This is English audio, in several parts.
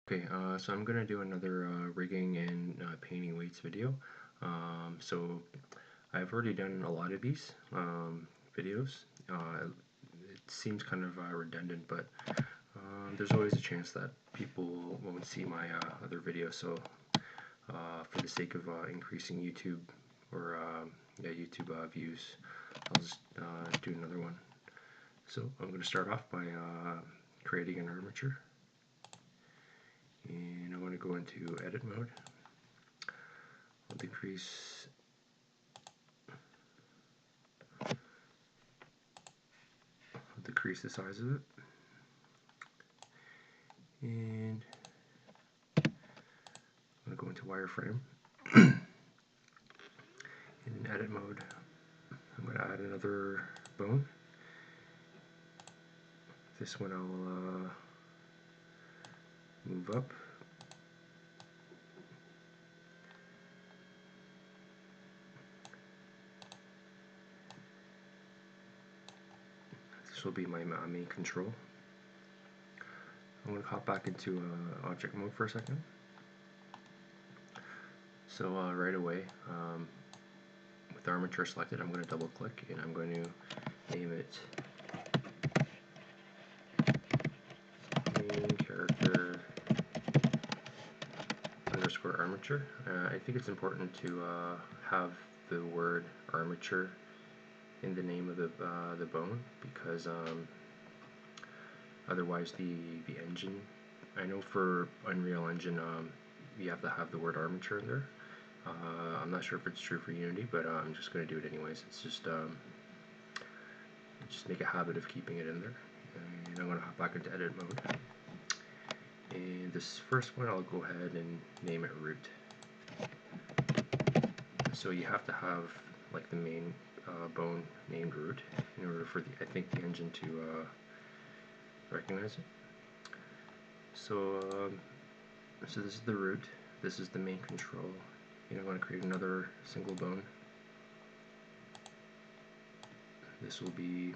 Okay, so I'm gonna do another rigging and painting weights video. So I've already done a lot of these videos. It seems kind of redundant, but there's always a chance that people won't see my other videos. So for the sake of increasing YouTube or YouTube views, I'll just do another one. So I'm going to start off by creating an armature. And I want to go into edit mode. I'll decrease the size of it. And I'm going to go into wireframe. In edit mode, I'm going to add another bone. This one I'll move up. This will be my main control. I'm going to hop back into object mode for a second. So right away, with the armature selected, I'm going to double click and I'm going to name it main character underscore armature. I think it's important to have the word armature in the name of the bone, because otherwise the engine, I know for Unreal Engine you have to have the word armature in there. I'm not sure if it's true for Unity, but I'm just going to do it anyways. It's just make a habit of keeping it in there. And I'm going to hop back into edit mode. And this first one, I'll go ahead and name it root. So you have to have like the main bone named root in order for I think the engine to recognize it. So so this is the root. This is the main control. And I'm going to create another single bone. This will be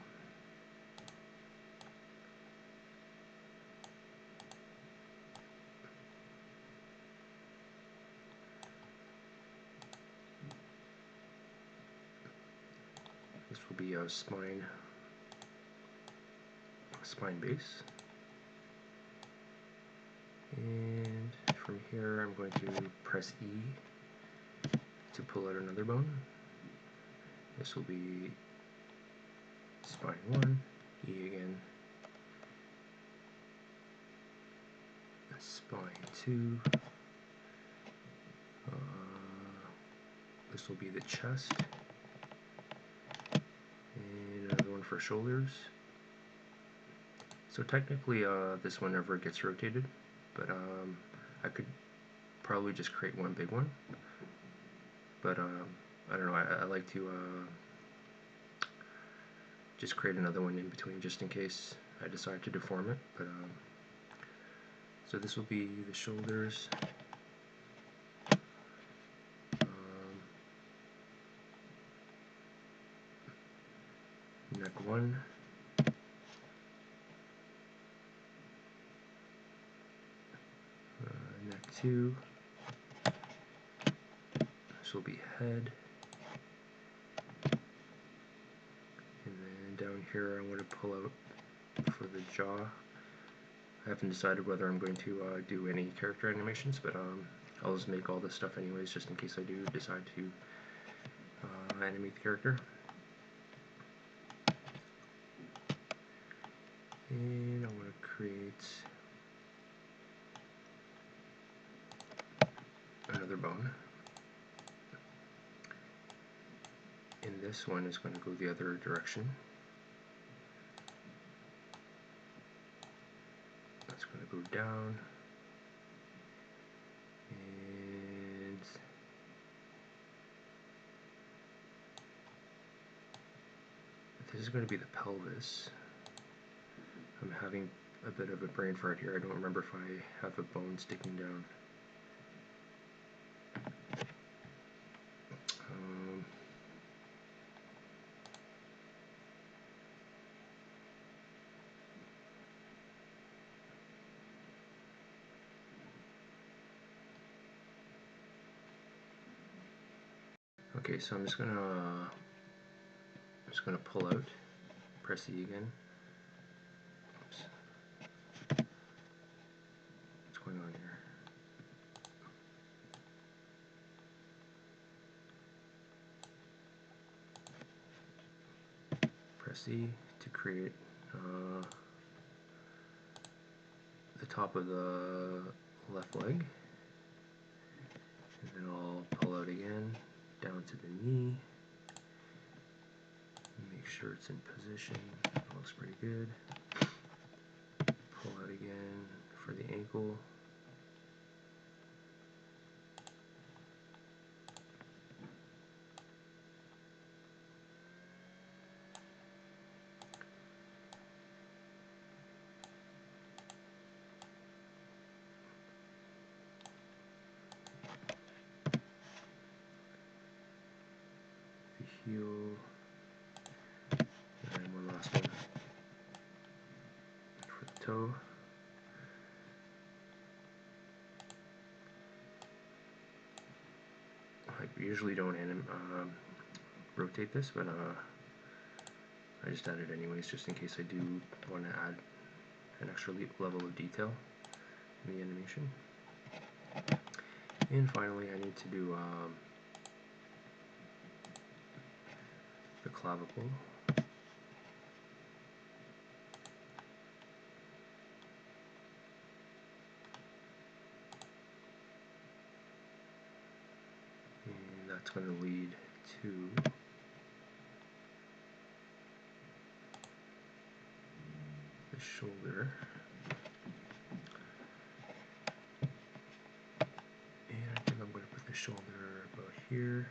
a spine base. And from here I'm going to press E to pull out another bone. This will be spine 1, E again, spine 2, this will be the chest, and another one for shoulders. So technically this one never gets rotated, but I could probably just create one big one, but I don't know, I like to just create another one in between just in case I decide to deform it. But so this will be the shoulders, neck 1, neck 2, this will be head, and then down here I'm going to pull out for the jaw. I haven't decided whether I'm going to do any character animations, but I'll just make all this stuff anyways, just in case I do decide to animate the character. And I want to create another bone. And this one is going to go the other direction. It's going to go down. And this is going to be the pelvis. I'm having a bit of a brain fart here. I don't remember if I have a bone sticking down. Okay, so I'm just gonna pull out, press E again. Oops. What's going on here? Press E to create the top of the left leg, and then I'll pull out again down to the knee. Make sure it's in position. It looks pretty good. Pull out again for the ankle. The heel. And one last one for the toe. I usually don't rotate this, but I just add it anyways, just in case I do want to add an extra level of detail in the animation. And finally, I need to do the clavicle. And that's going to lead to the shoulder. And I think I'm going to put the shoulder about here.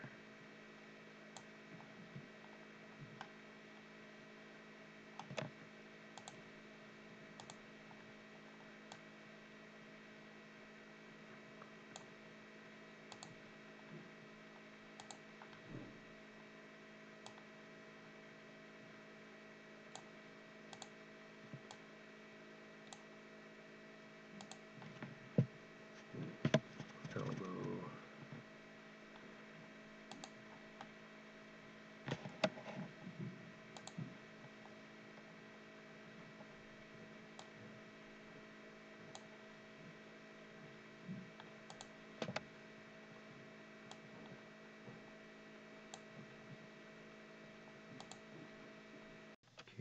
Elbow.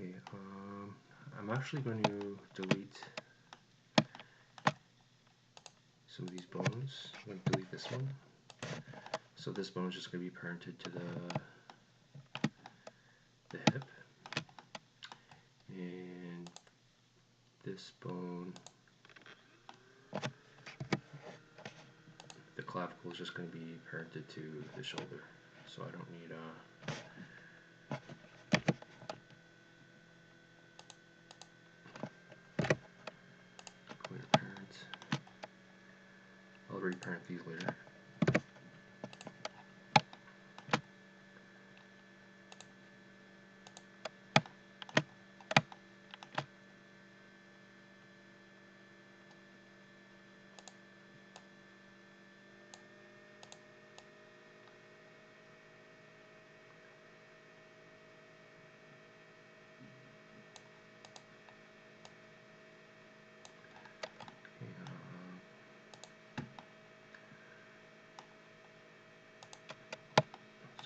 Okay, I'm actually going to delete some of these bones. I'm going to delete this one. So this bone is just going to be parented to the hip. And this bone, the clavicle, is just going to be parented to the shoulder. So I don't need going to parent. I'll reparent these later.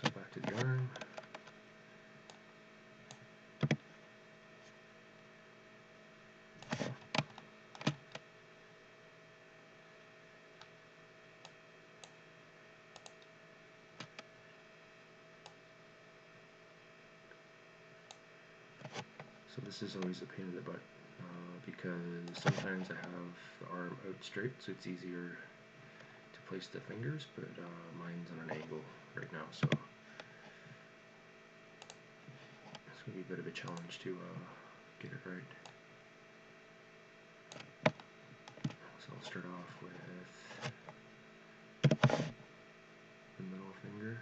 So back to the arm. So this is always a pain in the butt because sometimes I have the arm out straight, so it's easier to place the fingers, but mine's on an angle right now, so it's going to be a bit of a challenge to get it right. So I'll start off with the middle finger.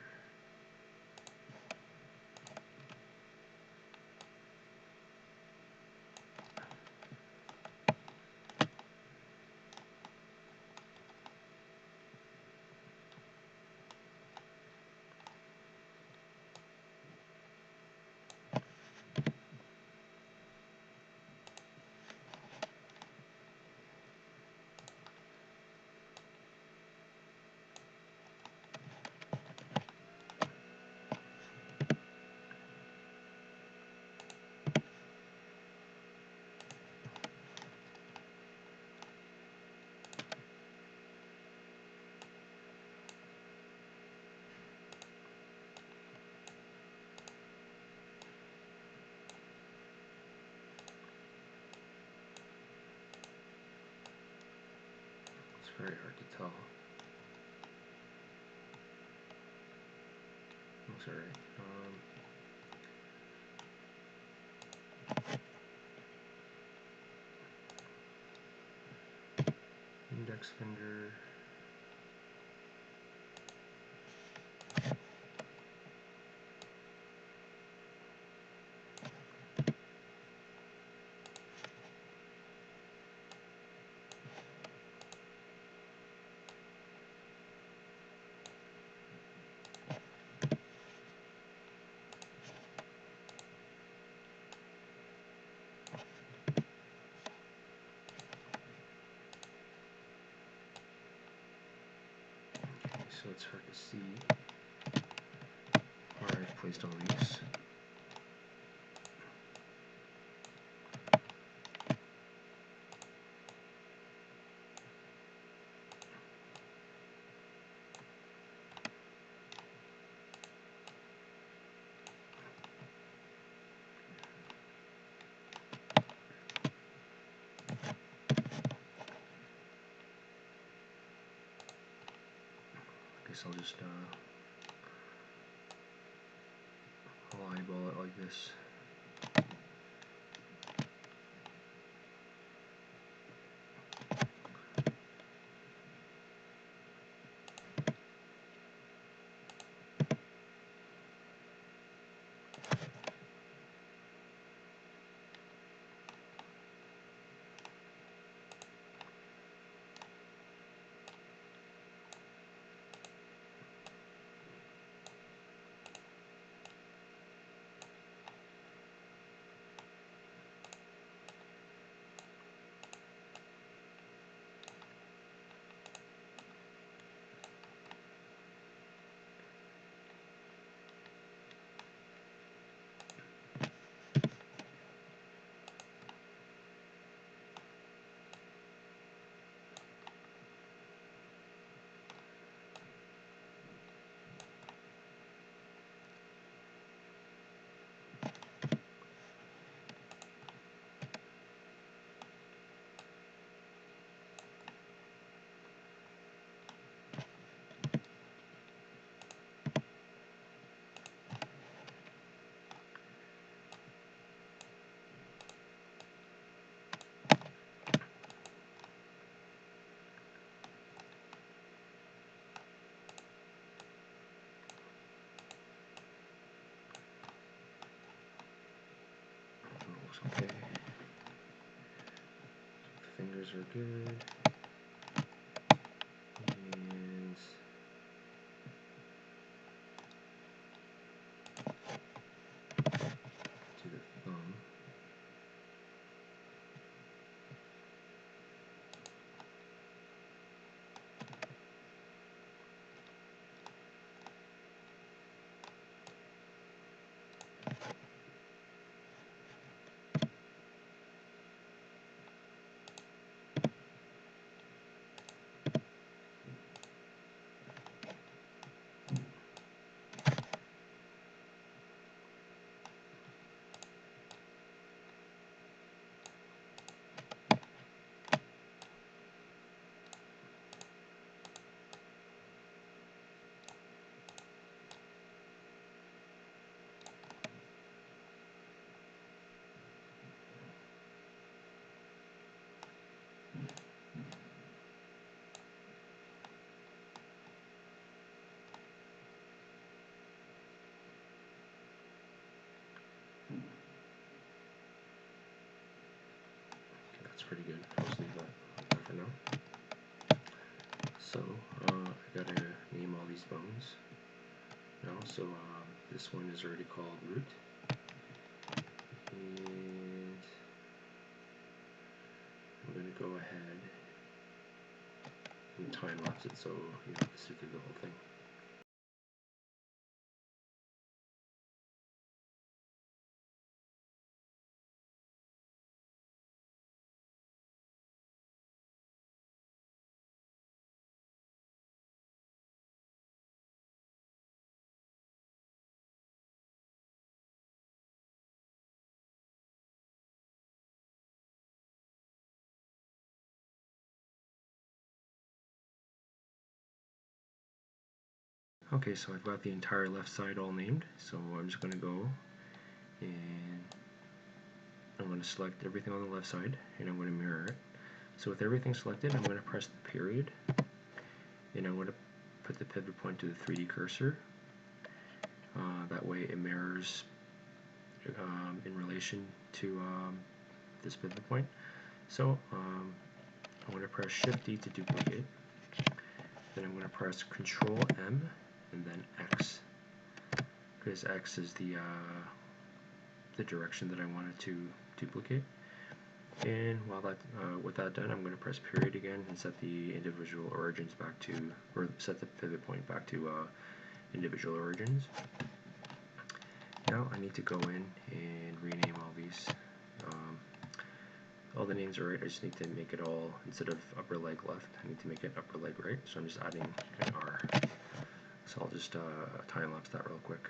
very hard to tell. Looks alright. Index finger. So it's hard to see where I've placed all these. I guess I'll just I'll eyeball it like this. Looks okay. Fingers are good. And to the thumb. That's pretty good. I'll just leave that like that for now. So I gotta name all these bones now. So this one is already called root, and I'm gonna go ahead and time lapse it so you have to see through the whole thing. Okay, so I've got the entire left side all named, so I'm just going to go and I'm going to select everything on the left side and I'm going to mirror it. So with everything selected, I'm going to press the period and I'm going to put the pivot point to the 3D cursor. That way it mirrors in relation to this pivot point. So I'm going to press Shift D to duplicate. Then I'm going to press Control M and then X, because X is the direction that I wanted to duplicate. And while that, with that done, I'm going to press period again and set the individual origins back to, or set the pivot point back to individual origins. Now I need to go in and rename all these. All the names are right, I just need to make it all, instead of upper leg left, I need to make it upper leg right, so I'm just adding an R. So I'll just time lapse that real quick.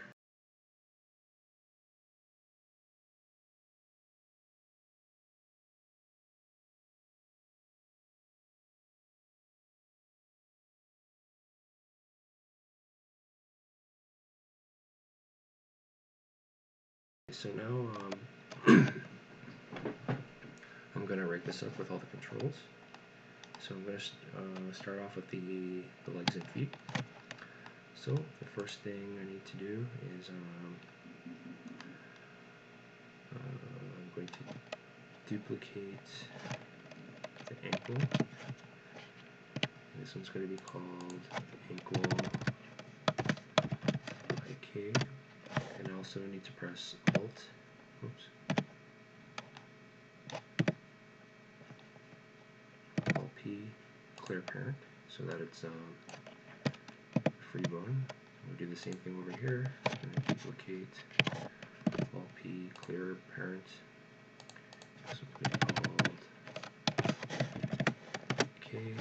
So now I'm going to write this up with all the controls. So I'm going to start off with the legs and feet. So the first thing I need to do is I'm going to duplicate the ankle. This one's going to be called ankle IK. And I also need to press Alt. Oops. Alt P, clear parent, so that it's free bone. We'll do the same thing over here. I'm going to duplicate Alt P, clear parent. This one's going to be called K.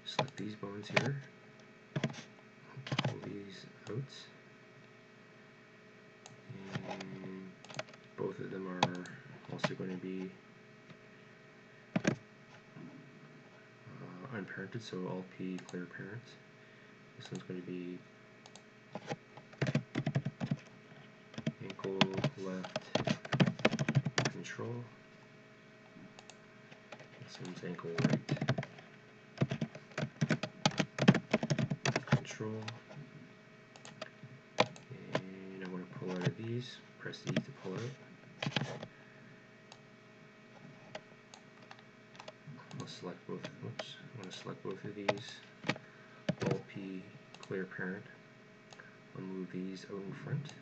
Select these bones here. Pull these out. And both of them are also going to be unparented, so Alt P, clear parent. This one's going to be ankle left control. This one's ankle right control. And I'm going to pull out of these, press E to pull out. I'll select both, oops, I'm going to select both of these, Alt P, clear parent. I'll move these out in front,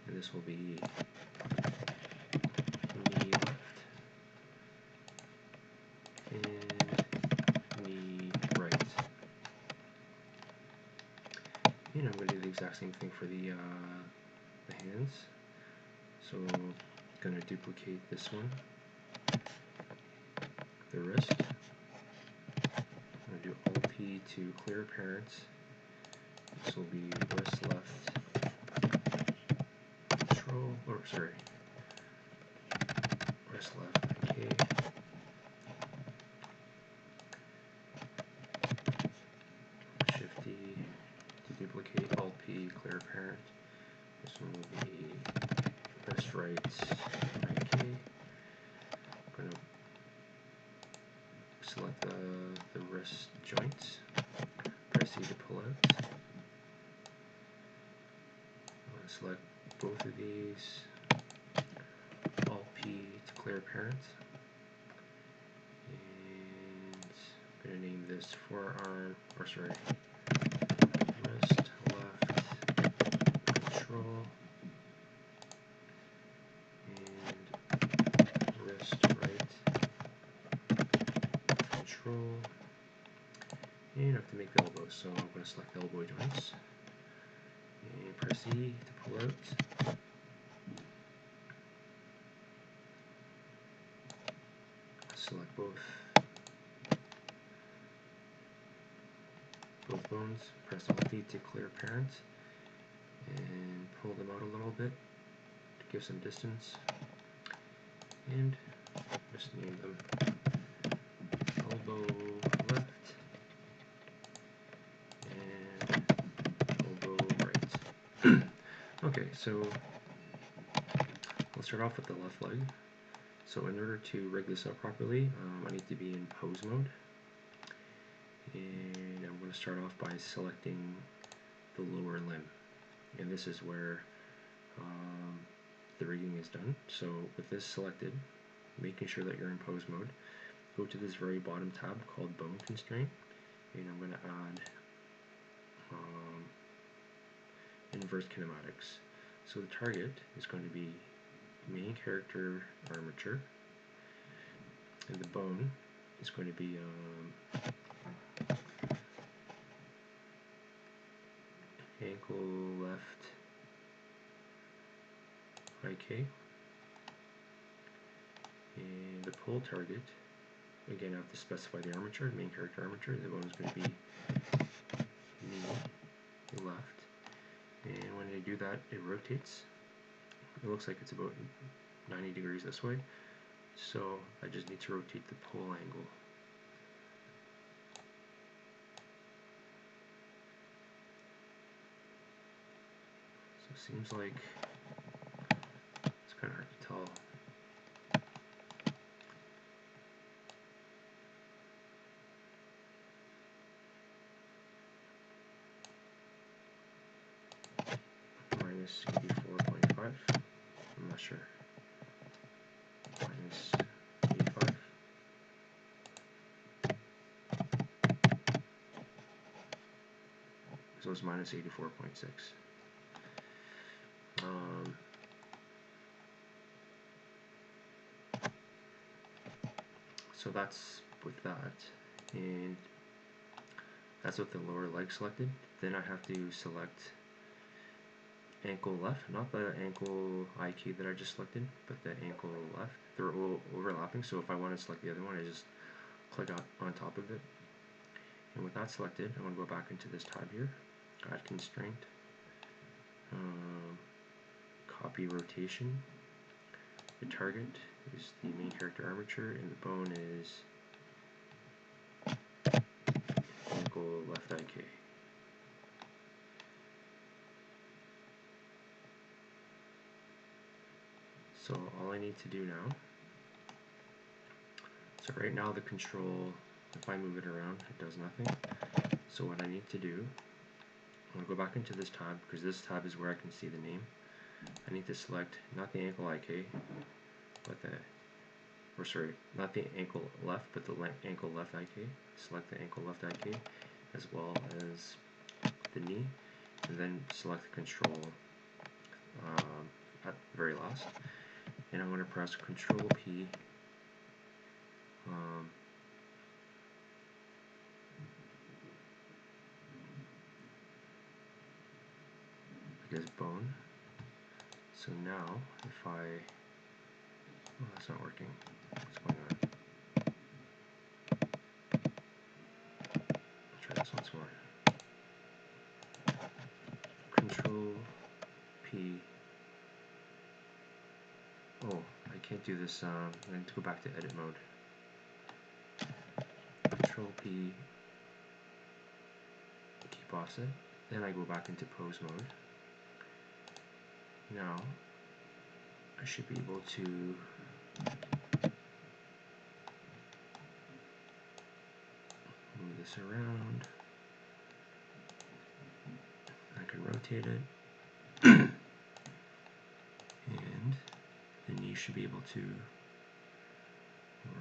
and this will be knee left, and knee right. And I'm going to do the exact same thing for the hands. So I'm going to duplicate this one, the wrist. I'm going to do Alt P to clear parent. This will be wrist left control, or sorry, wrist left IK. Shift D to duplicate, Alt P, clear parent. This one will be wrist right IK. I'm going to select the wrist joint, press E to pull out. I'm going to select both of these, Alt P to clear parent, and I'm going to name this forearm, or sorry, wrist left control, and wrist right control. And I have to make the elbows, so I'm going to select elbow joints and press E to pull out. Select both bones, press Alt D to clear parent, and pull them out a little bit to give some distance, and just name them elbow left Okay, so we'll start off with the left leg. So in order to rig this up properly, I need to be in pose mode. And I'm going to start off by selecting the lower limb. And this is where the rigging is done. So with this selected, making sure that you're in pose mode, go to this very bottom tab called Bone Constraint, and I'm going to add inverse kinematics. So the target is going to be main character armature, and the bone is going to be ankle left IK, and the pull target, again I have to specify the armature, main character armature, the bone is going to be knee left, and when I do that it rotates. It looks like it's about 90 degrees this way, so I just need to rotate the pull angle. So it seems like it's kind of hard to tell. Minus 84.5, I'm not sure. Minus 85. So it's minus 84.6. So that's with that, and that's with the lower leg selected. Then I have to select ankle left, not the ankle IK that I just selected, but the ankle left. They're all overlapping, so if I want to select the other one, I just click on top of it. And with that selected, I want to go back into this tab here, add constraint, copy rotation. The target is the main character armature, and the bone is ankle left IK. So all I need to do now, so right now the control, if I move it around, it does nothing. So what I need to do, I'm going to go back into this tab, because this tab is where I can see the name. I need to select not the ankle IK, but the, or sorry, not the ankle left, but the ankle left IK. Select the ankle left IK, as well as the knee, and then select the control at the very last. And I'm going to press Control P because bone. So now if I, oh, that's not working. What's going on? I'll try this once more. Control P. Oh, I can't do this. I need to go back to edit mode. Control P, keep offset. Then I go back into pose mode. Now I should be able to move this around. I can rotate it. And the knee should be able to move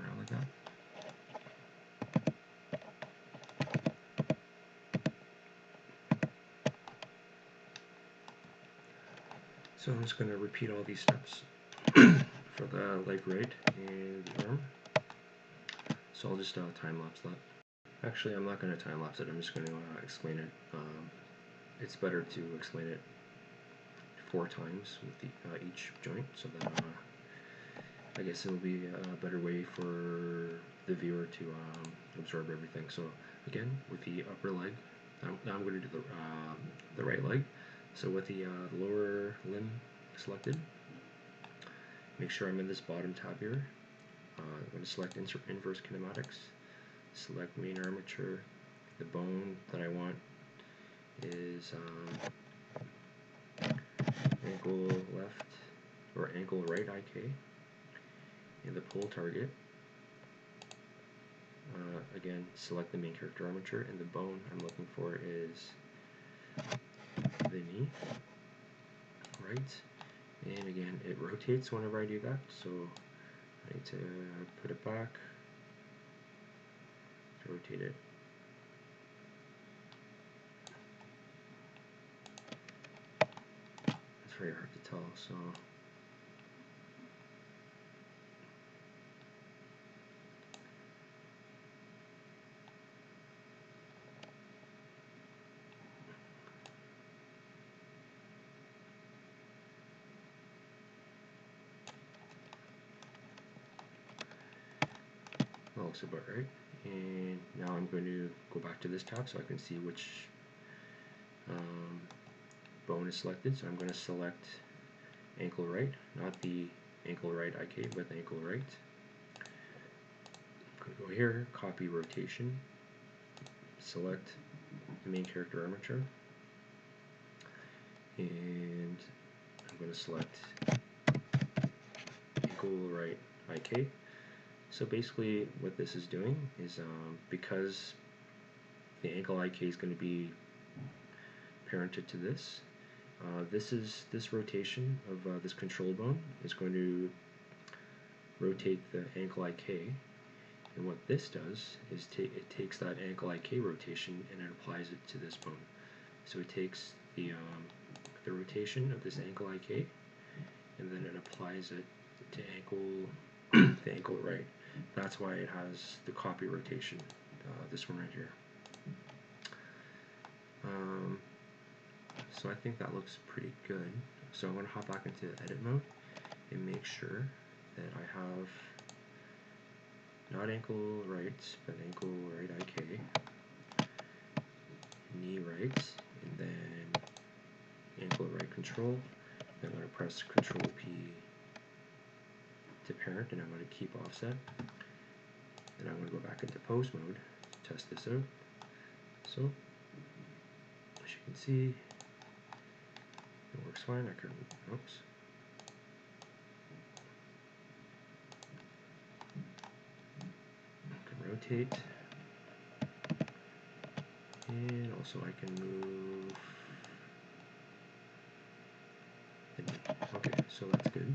around like that. So I'm just going to repeat all these steps for the leg right and the arm. So I'll just time-lapse that. Actually, I'm not going to time-lapse it, I'm just going to explain it. It's better to explain it 4 times with each joint, so that I guess it'll be a better way for the viewer to absorb everything. So again, with the upper leg, now I'm going to do the right leg. So with the lower limb selected, make sure I'm in this bottom tab here. I'm going to select inverse kinematics, select main armature. The bone that I want is ankle left, or ankle right IK, and the pull target. Again, select the main character armature, and the bone I'm looking for is the knee, right? And again, it rotates whenever I do that, so I need to put it back, to rotate it. It's very hard to tell, so that looks about right. And now I'm going to go back to this tab so I can see which bone is selected. So I'm going to select ankle right, not the ankle right IK, but the ankle right. I'm going to go here, copy rotation, select the main character armature, and I'm going to select ankle right IK. So basically what this is doing is because the ankle IK is going to be parented to this, this rotation of this control bone is going to rotate the ankle IK, and what this does is it takes that ankle IK rotation and it applies it to this bone. So it takes the rotation of this ankle IK and then it applies it to the ankle right. That's why it has the copy rotation, this one right here. So I think that looks pretty good. So I'm going to hop back into edit mode and make sure that I have not ankle right, but ankle right IK, knee right, and then ankle right control. I'm going to press Control P to parent, and I'm going to keep offset. And I'm going to go back into pose mode to test this out. So, as you can see, it works fine. I can, oops. I can rotate. And also I can move the knee. Okay, so that's good.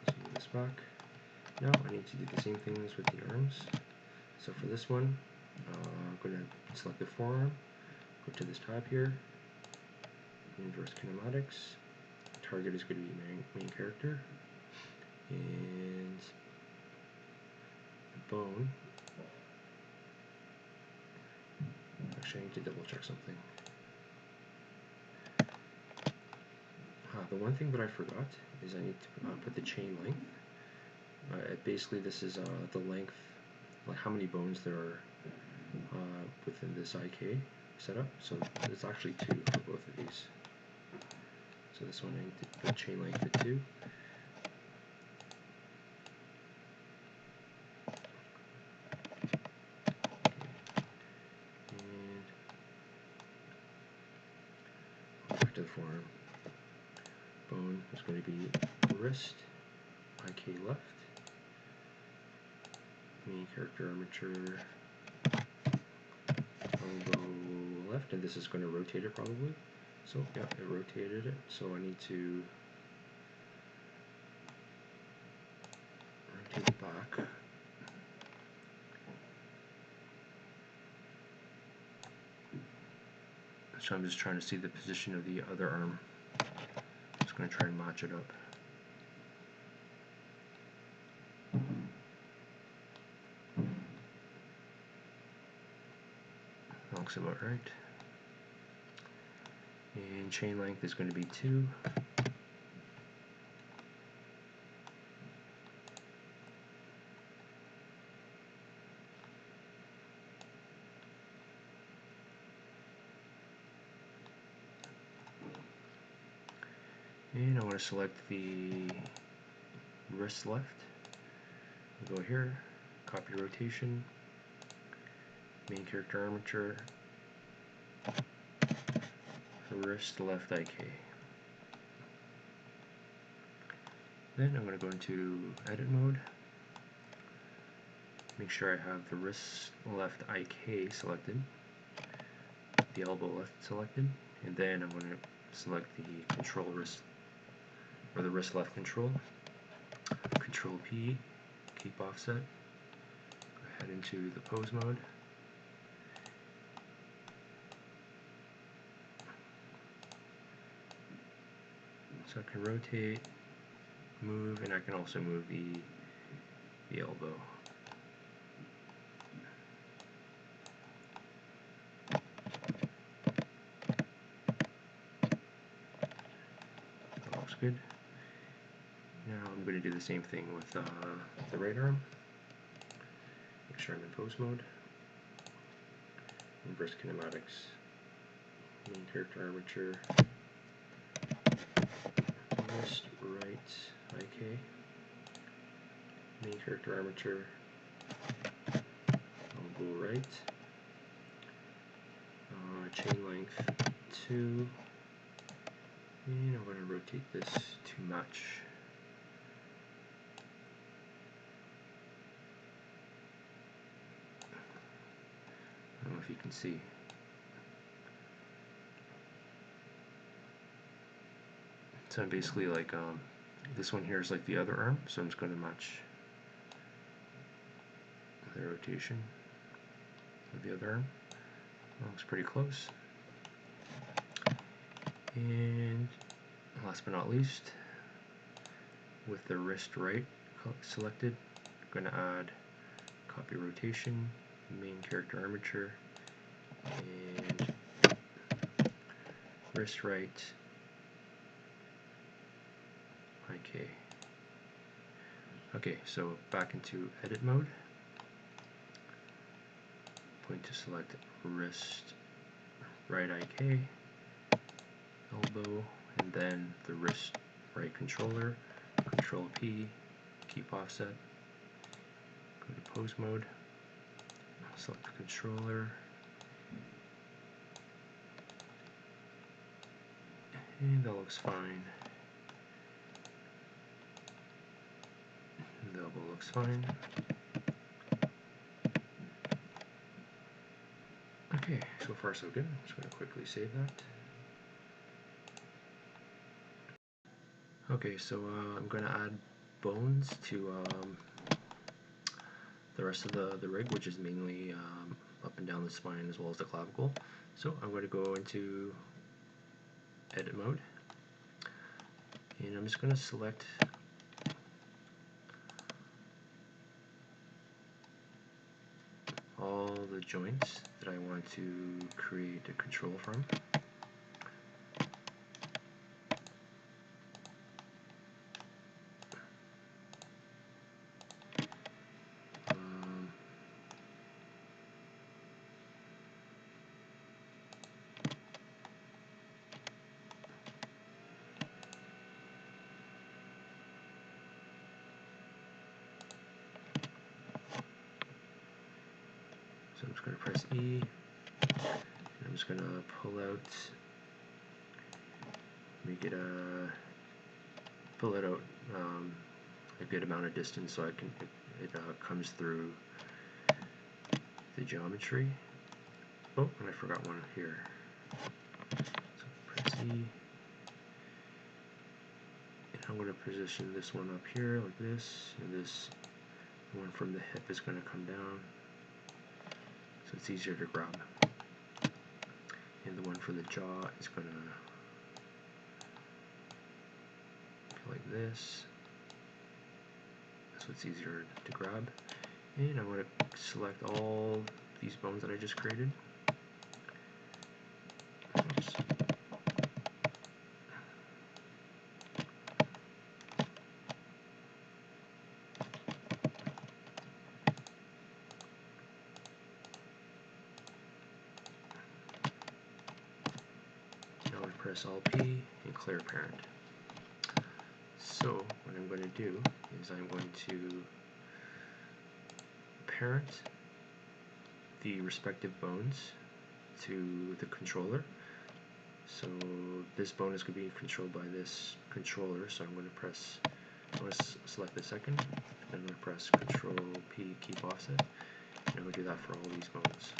Let's move this back. Now I need to do the same things with the arms. So for this one, I'm going to select the forearm, go to this tab here, inverse kinematics. Target is going to be main character, and the bone. Actually, I need to double check something. The one thing that I forgot is I need to put the chain length. Basically, this is the length, like how many bones there are within this IK setup. So it's actually 2 for both of these. So this one I need to put chain length at 2. And back to the forearm. Bone is going to be wrist, IK left, main character armature, elbow left, and this is going to rotate it probably. So yeah, it rotated it. So I need to rotate it back. So I'm just trying to see the position of the other arm. Just going to try and match it up. That looks about right. And chain length is going to be 2. And I want to select the wrist left. Go here, copy rotation, main character armature, wrist left IK. Then I'm going to go into edit mode. Make sure I have the wrist left IK selected, the elbow left selected, and then I'm going to select the control wrist, or the wrist left control. Control P, keep offset. Go ahead into the pose mode. So I can rotate, move, and I can also move the elbow. That looks good. Now I'm going to do the same thing with the right arm. Make sure I'm in pose mode. Inverse kinematics. Main character armature. Wrist right IK. Main character armature. Elbow right. Chain length 2. And I'm going to rotate this to match. I don't know if you can see. So I'm basically like, this one here is like the other arm, so I'm just going to match the rotation of the other arm. That looks pretty close. And last but not least, with the wrist right selected, I'm going to add copy rotation, main character armature, and wrist right IK. Okay, so back into edit mode. Going to select wrist right IK, elbow, and then the wrist right controller. Control P, keep offset. Go to pose mode. Select the controller. And that looks fine. The elbow looks fine. Okay, so far so good. I'm just going to quickly save that. Okay, so I'm going to add bones to the rest of the rig, which is mainly up and down the spine as well as the clavicle. So I'm going to go into edit mode, and I'm just going to select all the joints that I want to create a control from. So I'm just going to press E, and I'm just going to pull out, pull it out a good amount of distance so it comes through the geometry. Oh, and I forgot one here. So press E, and I'm going to position this one up here like this, and this one from the hip is going to come down, so it's easier to grab. And the one for the jaw is going to go like this, so it's easier to grab. And I'm going to select all these bones that I just created. Oops. Now I'm going to press Alt P and clear parent. So what I'm going to do is I'm going to parent the respective bones to the controller. So this bone is going to be controlled by this controller, so I'm going to select the second, then I'm going to press Control P, keep offset, and I'm going to do that for all these bones.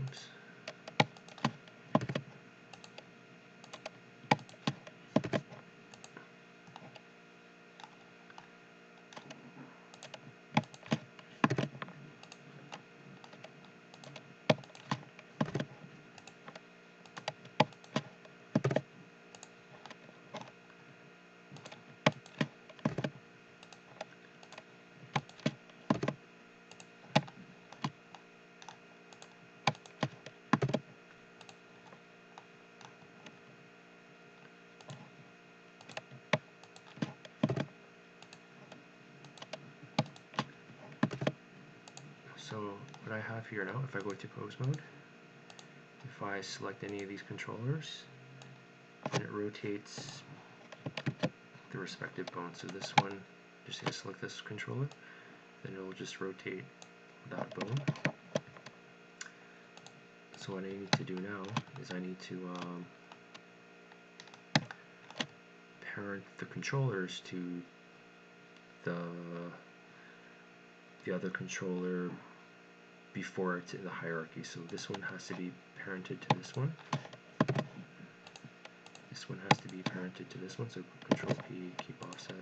Oops. So what I have here now, if I go to pose mode, if I select any of these controllers, then it rotates the respective bone. So this one, just going to select this controller, then it will just rotate that bone. So what I need to do now is I need to parent the controllers to the other controller before it's in the hierarchy. So this one has to be parented to this one. This one has to be parented to this one, so Control P, keep offset.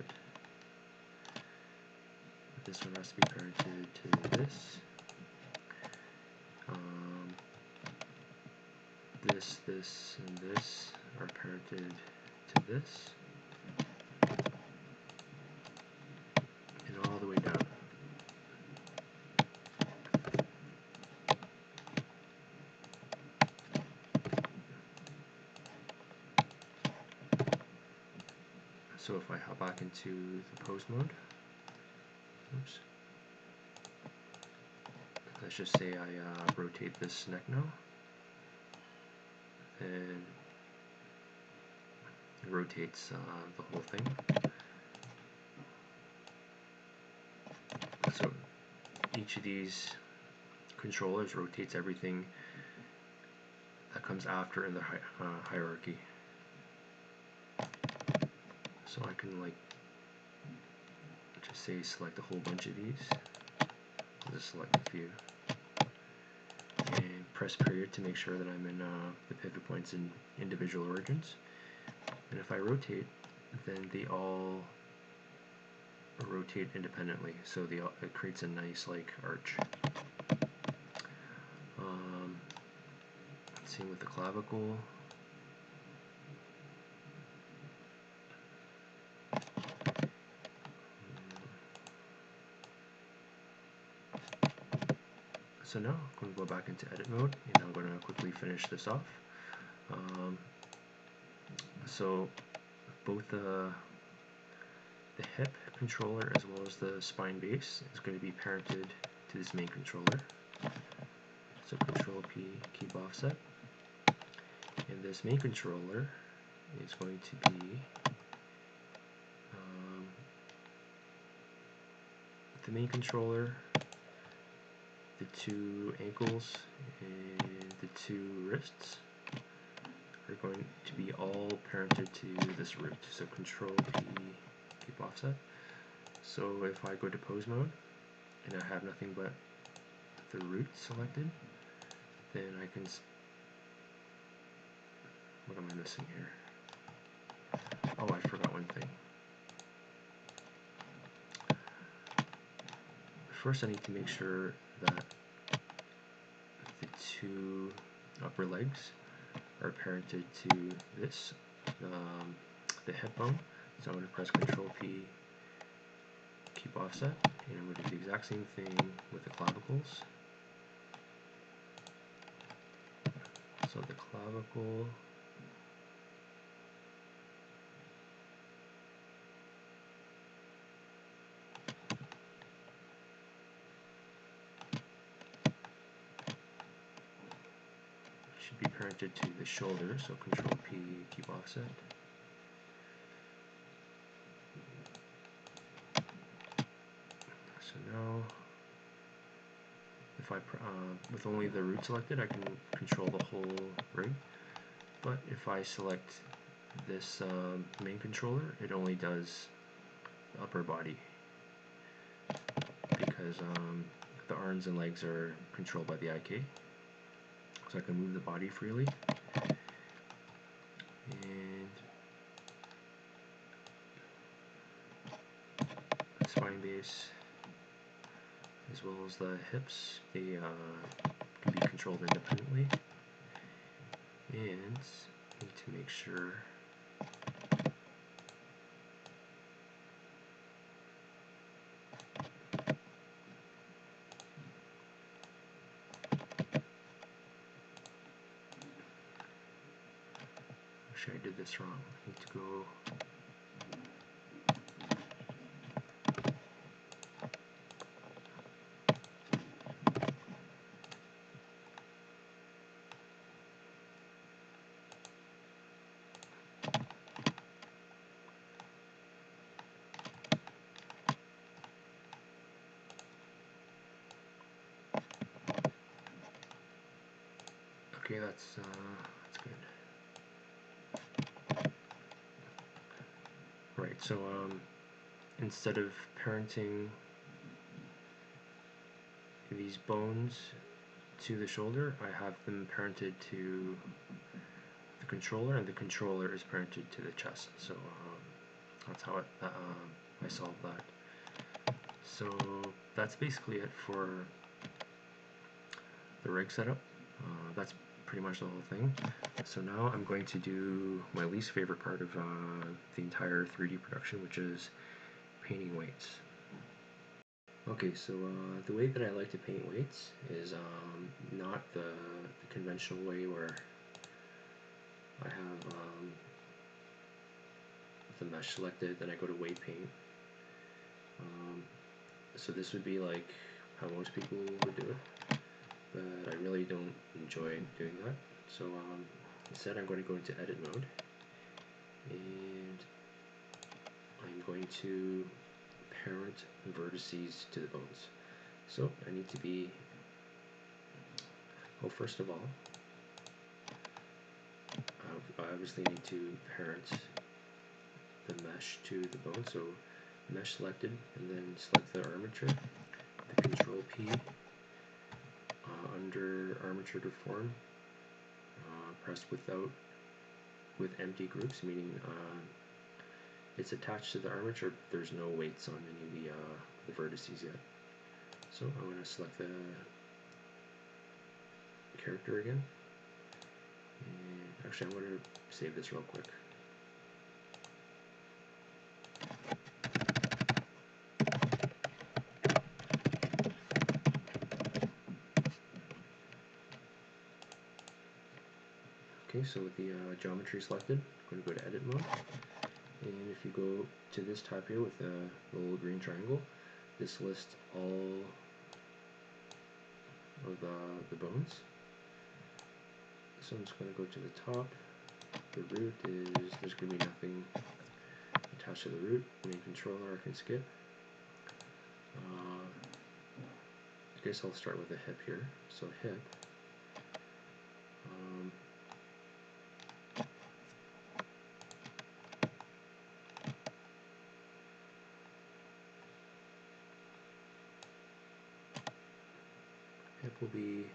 This one has to be parented to this. This, and this are parented to this. And all the way down. So if I hop back into the pose mode, oops, let's just say I rotate this neck now, and it rotates the whole thing. So each of these controllers rotates everything that comes after in the hierarchy. So I can like just say select a whole bunch of these. I'll just select a few and press period to make sure that I'm in the pivot points in individual origins. And if I rotate, then they all rotate independently, so it creates a nice like arch. Same with the clavicle. So now I'm going to go back into edit mode, and I'm going to quickly finish this off. So both the hip controller as well as the spine base is going to be parented to this main controller. So Control P, keep offset. And this main controller is going to be the main controller, the two ankles, and the two wrists are going to be all parented to this root. So Control P, keep offset. So if I go to pose mode and I have nothing but the root selected, then I can, what am I missing here? Oh, I forgot one thing. First I need to make sure that the two upper legs are parented to this, the hip bone. So I'm going to press Control P, keep offset, and I'm going to do the exact same thing with the clavicles. So the clavicle should be parented to the shoulder, so Control P, keep offset. So now if I with only the root selected, I can control the whole rig. But if I select this main controller, it only does the upper body, because the arms and legs are controlled by the IK. So I can move the body freely. And the spine base, as well as the hips, they can be controlled independently. And need to make sure I did this wrong. I need to go okay, that's good. Right, so instead of parenting these bones to the shoulder, I have them parented to the controller, and the controller is parented to the chest. So that's how I solved that. So that's basically it for the rig setup. That's pretty much the whole thing. So now I'm going to do my least favorite part of the entire 3D production, which is painting weights. Okay, so the way that I like to paint weights is not the conventional way where I have the mesh selected, then I go to weight paint. So this would be like how most people would do it, but I really don't enjoy doing that. So instead I'm going to go into edit mode, and I'm going to parent vertices to the bones. So I need to be, well, first of all, I obviously need to parent the mesh to the bone. So mesh selected, and then select the armature, the control P, under armature to form, press with empty groups, meaning it's attached to the armature, but there's no weights on any of the vertices yet. So I'm going to select the character again, and actually I'm going to save this real quick. Okay, so with the geometry selected, I'm going to go to edit mode, and if you go to this tab here with the little green triangle, this lists all of the bones. So I'm just going to go to the top. The root is, there's going to be nothing attached to the root. Main controller I can skip. I guess I'll start with the hip here. So hip. Hip will be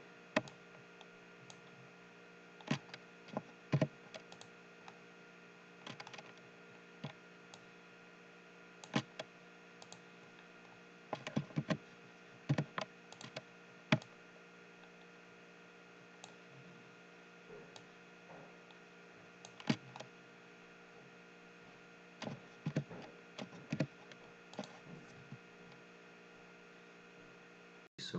so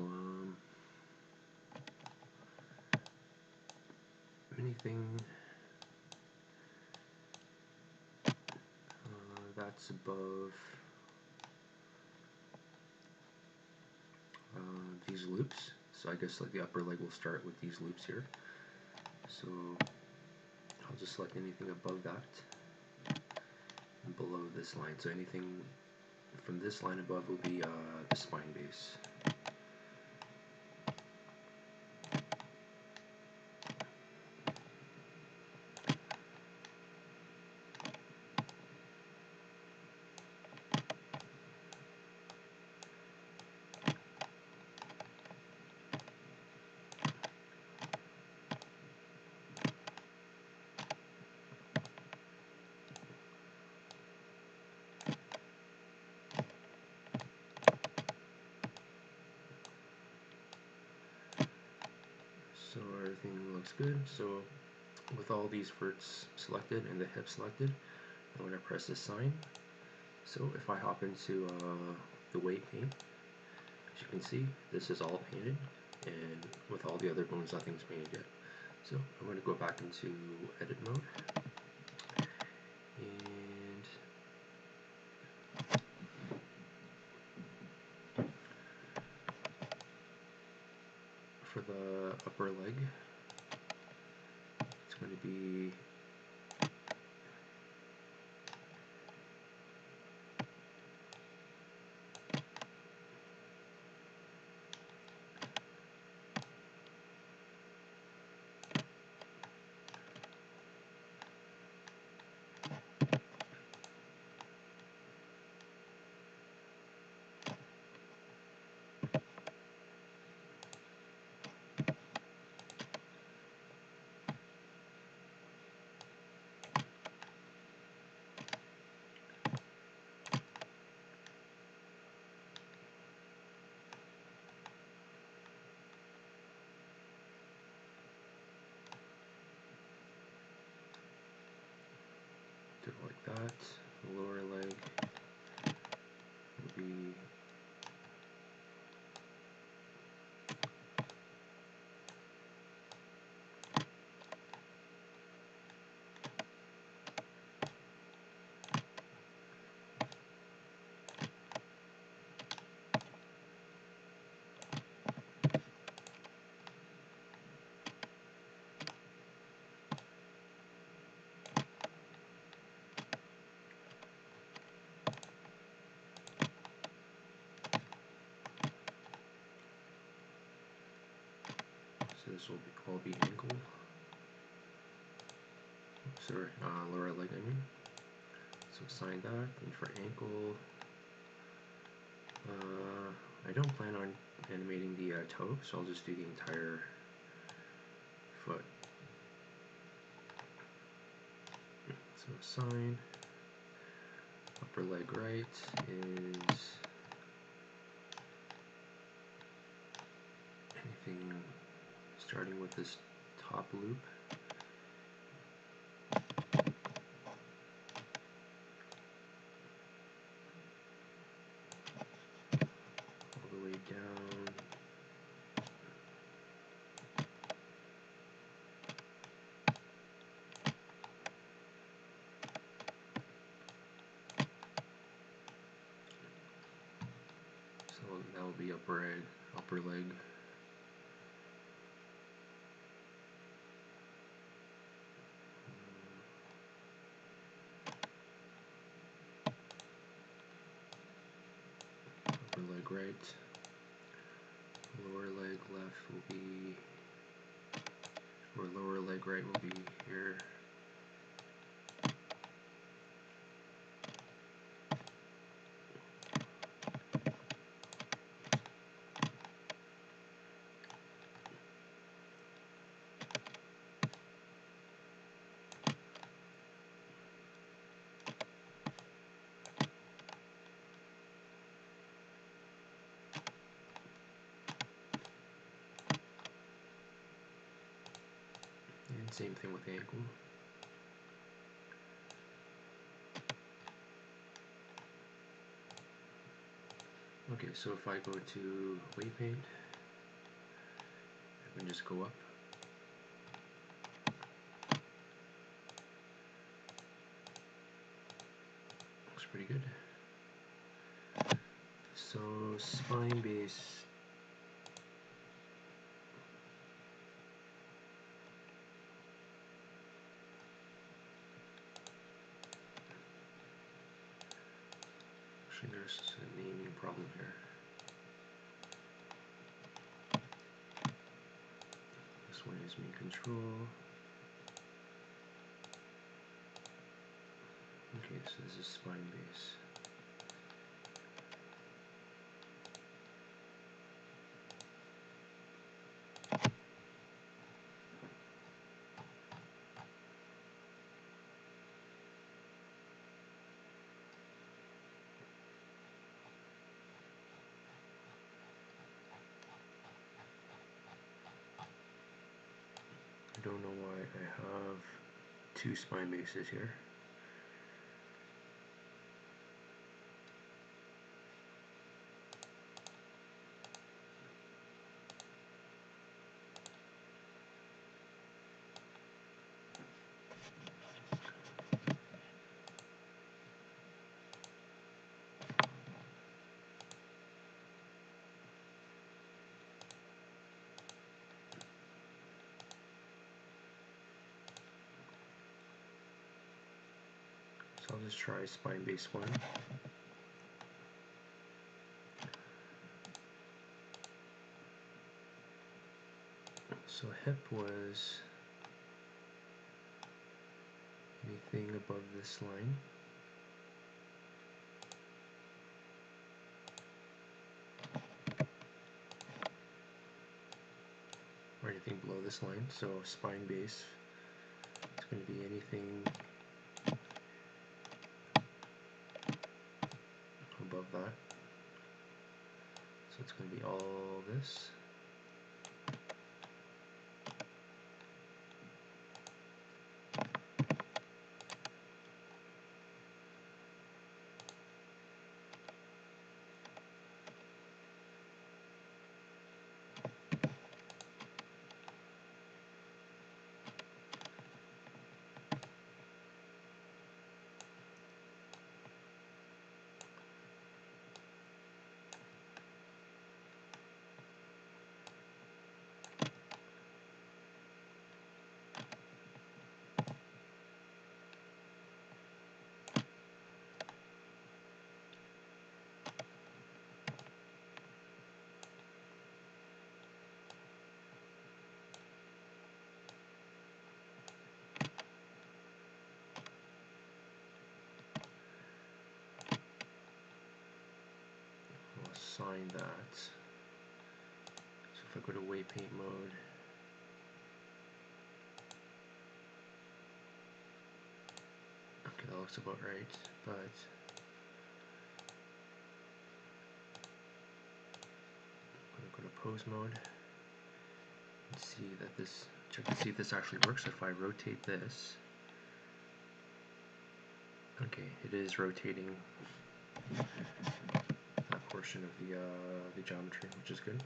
anything that's above these loops. So I guess like the upper leg will start with these loops here. So I'll just select anything above that and below this line. So anything from this line above will be the spine base. everything looks good. So with all these verts selected and the hip selected, I'm going to press this sign. So if I hop into the weight paint, as you can see, this is all painted, and with all the other bones, nothing's painted yet. So I'm going to go back into edit mode, and for the upper leg, it's going to be do it like that. The lower leg will be so this will all be ankle. Sorry, lower leg, I mean. So assign that, and for ankle, I don't plan on animating the toe, so I'll just do the entire foot. So assign, upper leg right is anything starting with this top loop. All the way down. So that will be upper leg. Upper leg right. Lower leg left will be, or lower leg right will be here. And same thing with ankle. Okay, so if I go to weight paint, I can just go up. Looks pretty good. So spine base. Actually, there's a naming problem here. This one is main control. Okay, so this is spine base. 2 spine bases here. So I'll just try spine base 1. So hip was anything above this line. Or anything below this line. So spine base is going to be anything above that. So it's going to be all this. Assign that. So if I go to waypaint mode, okay, that looks about right, but I'm going to go to pose mode and see that this, check to see if this actually works. If I rotate this, okay, it is rotating that portion of the geometry, which is good.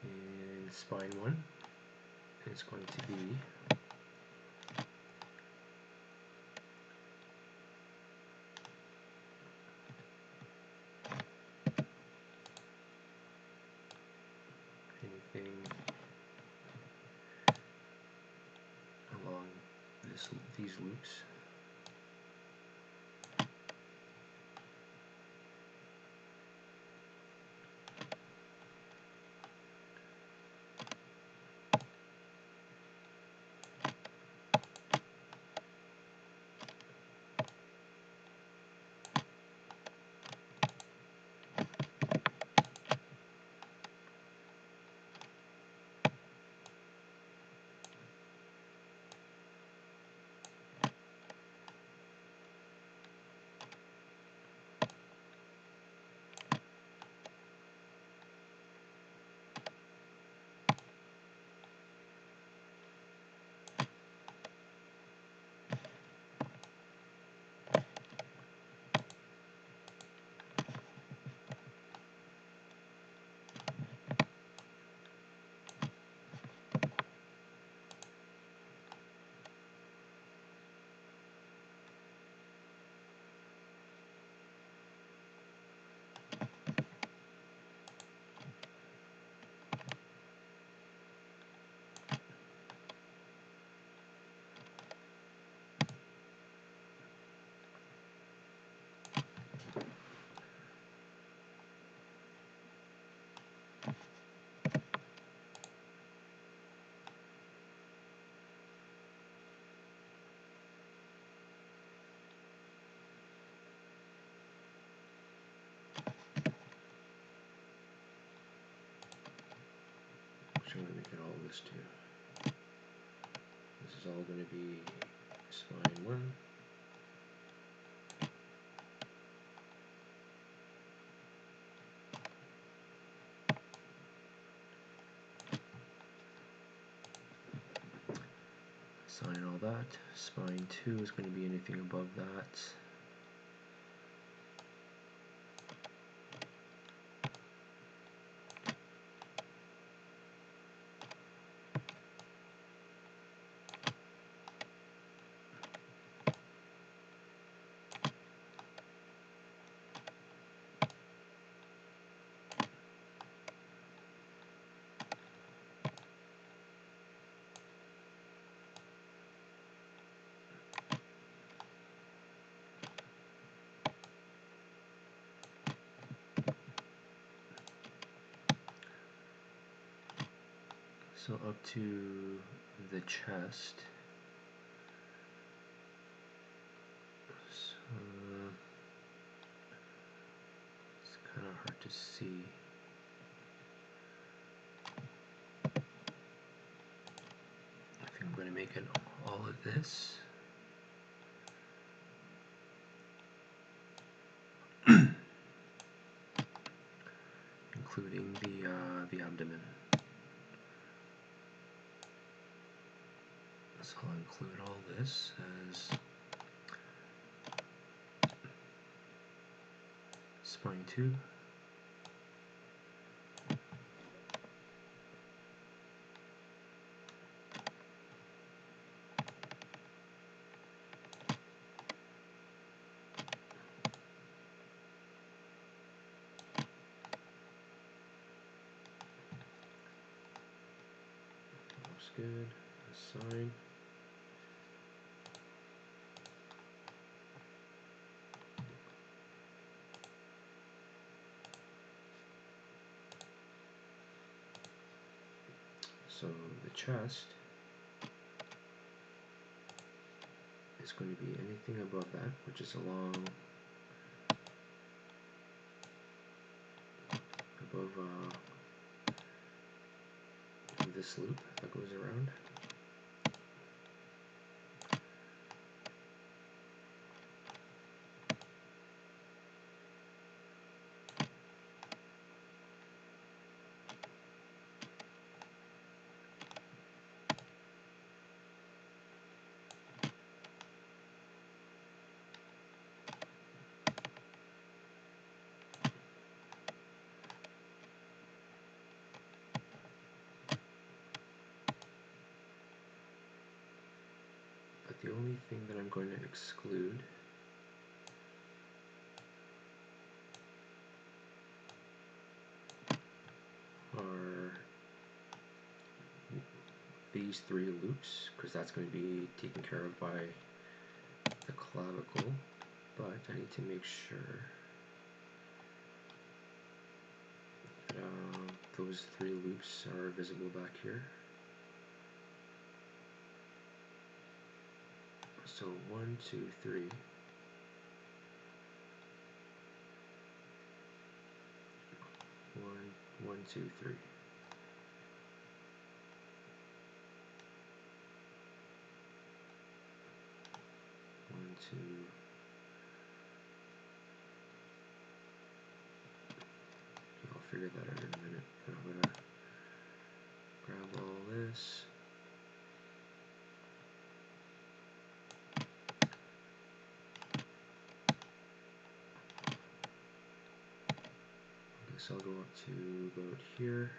And spine 1 is going to be anything along these loops. So I'm going to make it all this too. This is all going to be spine 1. Assign all that. Spine 2 is going to be anything above that. So up to the chest. So it's kind of hard to see. I think I'm going to make it all of this. Including the abdomen. So I'll include all this as spine 2. Looks good. Assign. So the chest is going to be anything above that, which is along above this loop that goes around. But the only thing that I'm going to exclude are these 3 loops, because that's going to be taken care of by the clavicle, but I need to make sure that those 3 loops are visible back here. So 1, 2, 3. 1, 2, 3. One, two. I'll figure that out in a minute. But I'm gonna grab all this. I guess I'll go up to about here.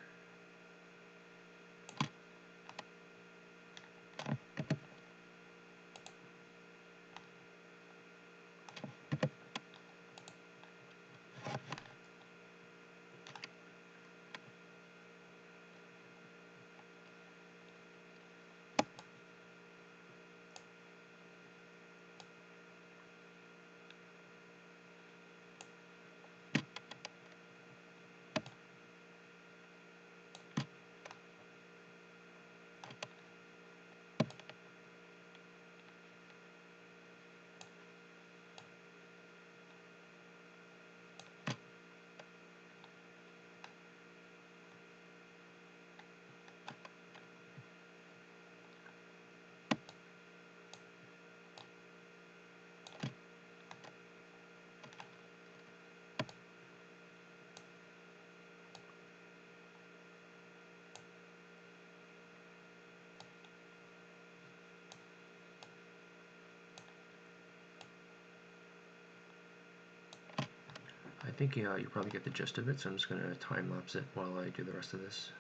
think you probably get the gist of it, so I'm just going to time lapse it while I do the rest of this.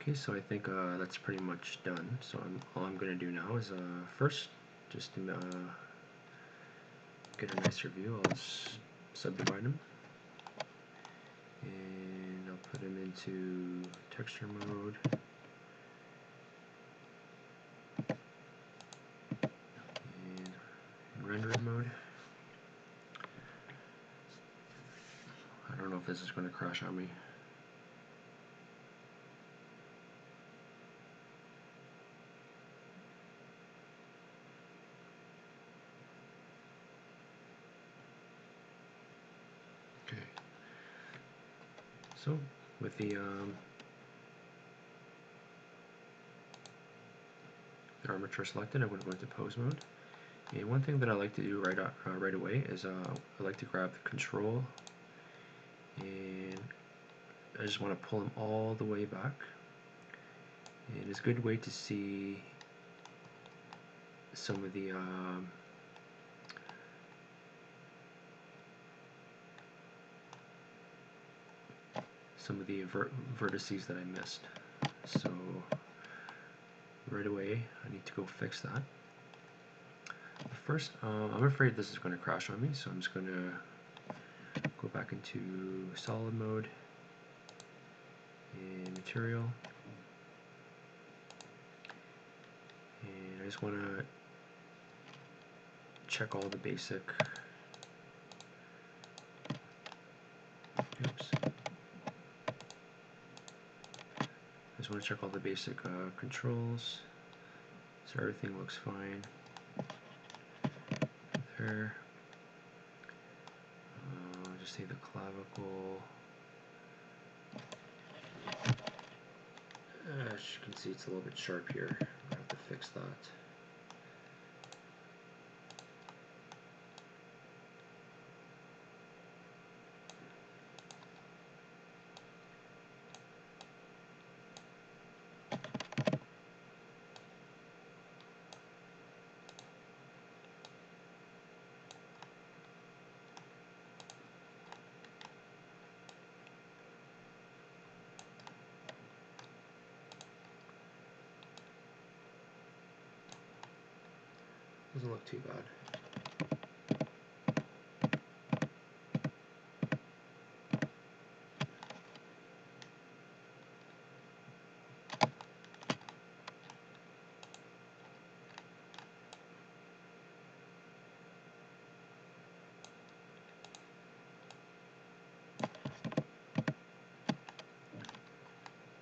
Okay, so I think that's pretty much done. So all I'm going to do now is first just get a nicer view. I'll subdivide them, and I'll put them into texture mode, and render mode. I don't know if this is going to crash on me. Okay. So with the armature selected, I'm going to go into pose mode. And one thing that I like to do right away is I like to grab the control and I just want to pull them all the way back. And it's a good way to see some of the vertices that I missed. So right away I need to go fix that. First, I'm afraid this is going to crash on me, so I'm just going to go back into solid mode and material, and I just want to check all the basic controls, so everything looks fine there. Just say the clavicle. As you can see, it's a little bit sharp here. I have to fix that. Doesn't look too bad.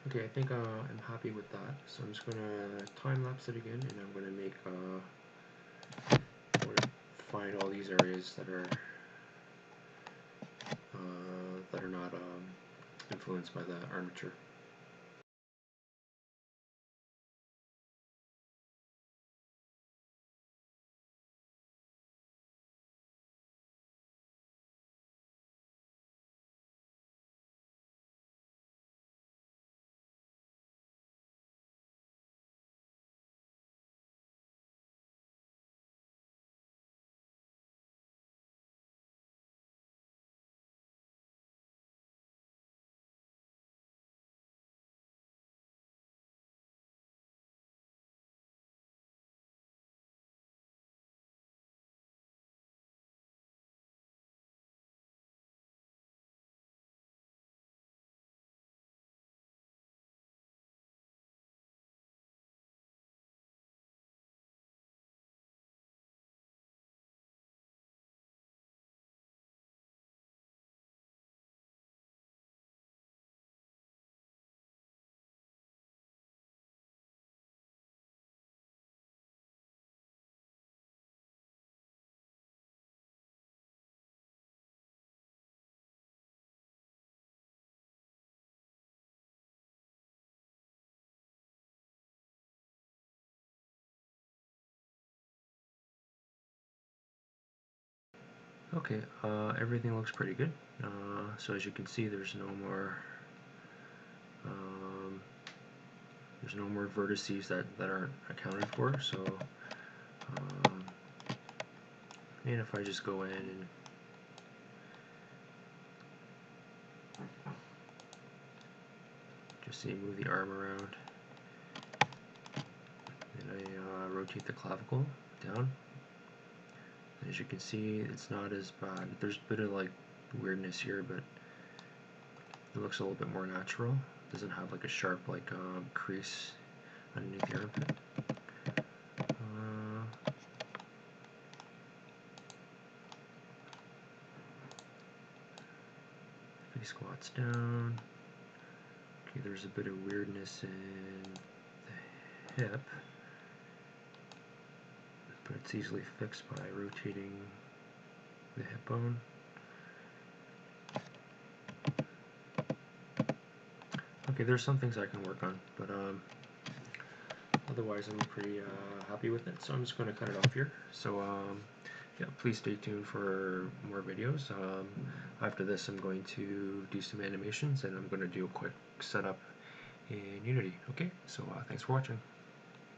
Okay, I think I'm happy with that. So I'm just gonna time lapse it again, and I'm gonna make I'm gonna find all these areas that are not influenced by the armature. Okay, everything looks pretty good. So as you can see, there's no more vertices that aren't accounted for. So, and if I just go in and just move the arm around, and I rotate the clavicle down. As you can see, it's not as bad. There's a bit of like weirdness here, but it looks a little bit more natural. It doesn't have like a sharp like crease underneath the armpit. If he squats down, okay, there's a bit of weirdness in the hip, but it's easily fixed by rotating the hip bone. Okay, there's some things I can work on, but otherwise I'm pretty happy with it. So I'm just going to cut it off here. So yeah, please stay tuned for more videos. After this, I'm going to do some animations, and I'm going to do a quick setup in Unity. Okay, so thanks for watching.